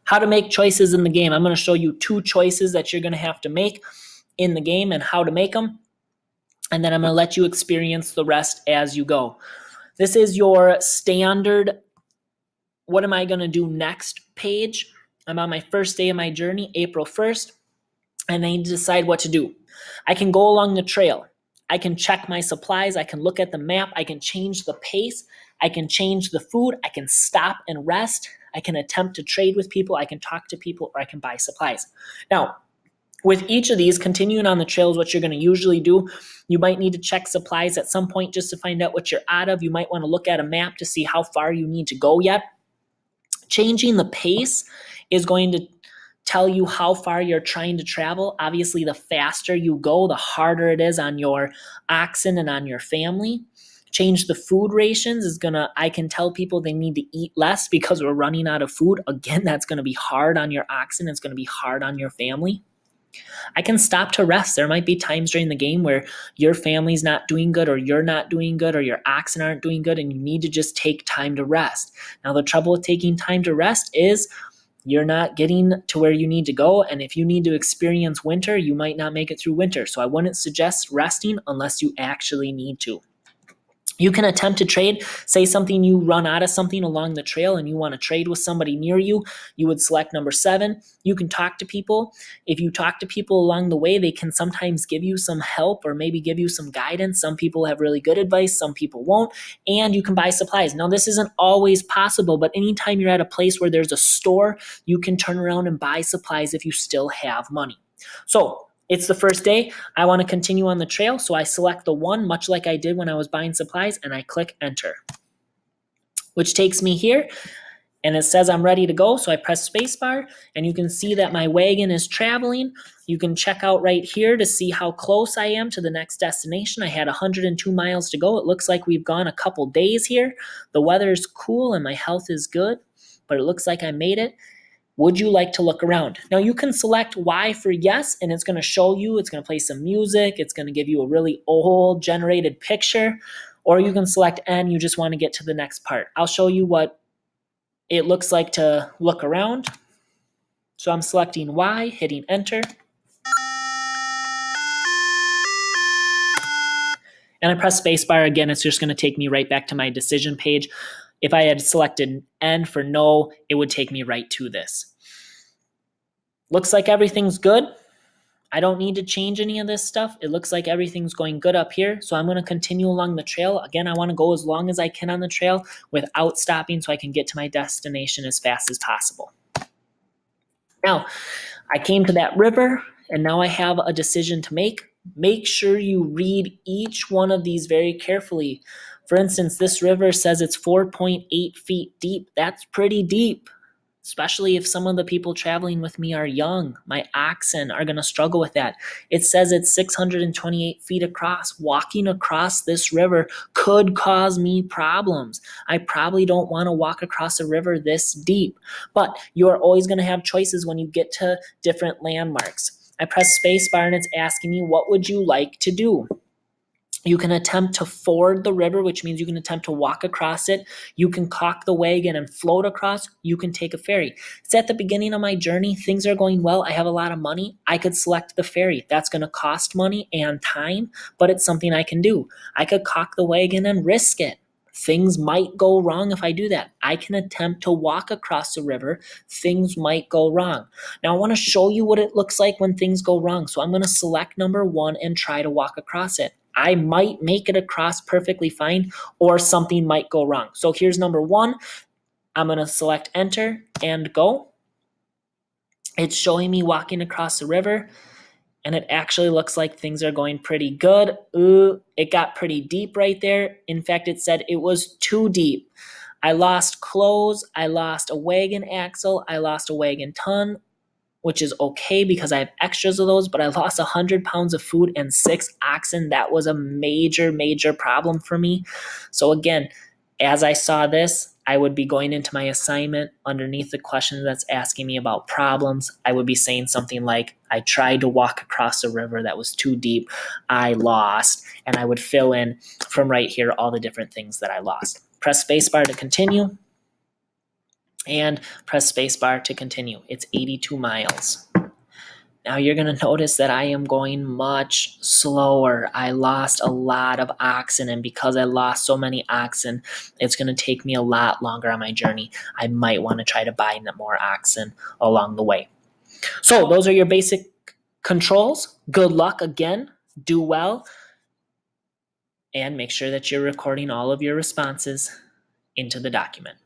How to make choices in the game. I'm going to show you 2 choices that you're going to have to make in the game and how to make them. And then I'm going to let you experience the rest as you go. This is your standard what am I going to do next page. I'm on my first day of my journey, April 1st, and I need to decide what to do. I can go along the trail. I can check my supplies. I can look at the map. I can change the pace. I can change the food. I can stop and rest. I can attempt to trade with people. I can talk to people, or I can buy supplies. Now, with each of these, continuing on the trail is what you're going to usually do. You might need to check supplies at some point just to find out what you're out of. You might want to look at a map to see how far you need to go yet. Changing the pace is going to tell you how far you're trying to travel. Obviously, the faster you go, the harder it is on your oxen and on your family. Change the food rations I can tell people they need to eat less because we're running out of food. Again, that's going to be hard on your oxen. It's going to be hard on your family. I can stop to rest. There might be times during the game where your family's not doing good, or you're not doing good, or your oxen aren't doing good, and you need to just take time to rest. Now, the trouble with taking time to rest is you're not getting to where you need to go, and if you need to experience winter, you might not make it through winter. So I wouldn't suggest resting unless you actually need to. You can attempt to trade. Say something, you run out of something along the trail and you want to trade with somebody near you. You would select number 7. You can talk to people. If you talk to people along the way, they can sometimes give you some help or maybe give you some guidance. Some people have really good advice, some people won't. And you can buy supplies. Now, this isn't always possible, but anytime you're at a place where there's a store, you can turn around and buy supplies if you still have money. So, it's the first day. I want to continue on the trail, so I select the 1, much like I did when I was buying supplies, and I click enter, which takes me here, and it says I'm ready to go, so I press spacebar, and you can see that my wagon is traveling. You can check out right here to see how close I am to the next destination. I had 102 miles to go. It looks like we've gone a couple days here. The weather is cool, and my health is good, but it looks like I made it. Would you like to look around? Now you can select Y for yes, and it's going to show you, it's going to play some music, it's going to give you a really old generated picture, or you can select N, you just want to get to the next part. I'll show you what it looks like to look around. So I'm selecting Y, hitting enter. And I press spacebar again, it's just going to take me right back to my decision page. If I had selected N for no, it would take me right to this. Looks like everything's good. I don't need to change any of this stuff. It looks like everything's going good up here. So I'm going to continue along the trail. Again, I want to go as long as I can on the trail without stopping so I can get to my destination as fast as possible. Now, I came to that river, and now I have a decision to make. Make sure you read each one of these very carefully. For instance, this river says it's 4.8 feet deep. That's pretty deep, especially if some of the people traveling with me are young. My oxen are going to struggle with that. It says it's 628 feet across. Walking across this river could cause me problems. I probably don't want to walk across a river this deep, but you are always going to have choices when you get to different landmarks. I press spacebar and it's asking me, what would you like to do? You can attempt to ford the river, which means you can attempt to walk across it. You can caulk the wagon and float across. You can take a ferry. It's at the beginning of my journey. Things are going well. I have a lot of money. I could select the ferry. That's going to cost money and time, but it's something I can do. I could caulk the wagon and risk it. Things might go wrong if I do that. I can attempt to walk across the river. Things might go wrong. Now I want to show you what it looks like when things go wrong. So I'm going to select number 1 and try to walk across it. I might make it across perfectly fine, or something might go wrong. So here's number 1. I'm going to select enter and go. It's showing me walking across the river, and it actually looks like things are going pretty good. Ooh, it got pretty deep right there. In fact, it said it was too deep. I lost clothes. I lost a wagon axle. I lost a wagon ton, which is okay because I have extras of those, but I lost 100 pounds of food and 6 oxen. That was a major, major problem for me. So again, as I saw this, I would be going into my assignment underneath the question that's asking me about problems. I would be saying something like, I tried to walk across a river that was too deep. I lost. And I would fill in from right here all the different things that I lost. Press spacebar to continue. and press spacebar to continue. It's 82 miles. Now you're going to notice that I am going much slower. I lost a lot of oxen, and because I lost so many oxen, it's going to take me a lot longer on my journey. I might want to try to buy more oxen along the way. So those are your basic controls. Good luck again. Do well. And make sure that you're recording all of your responses into the document.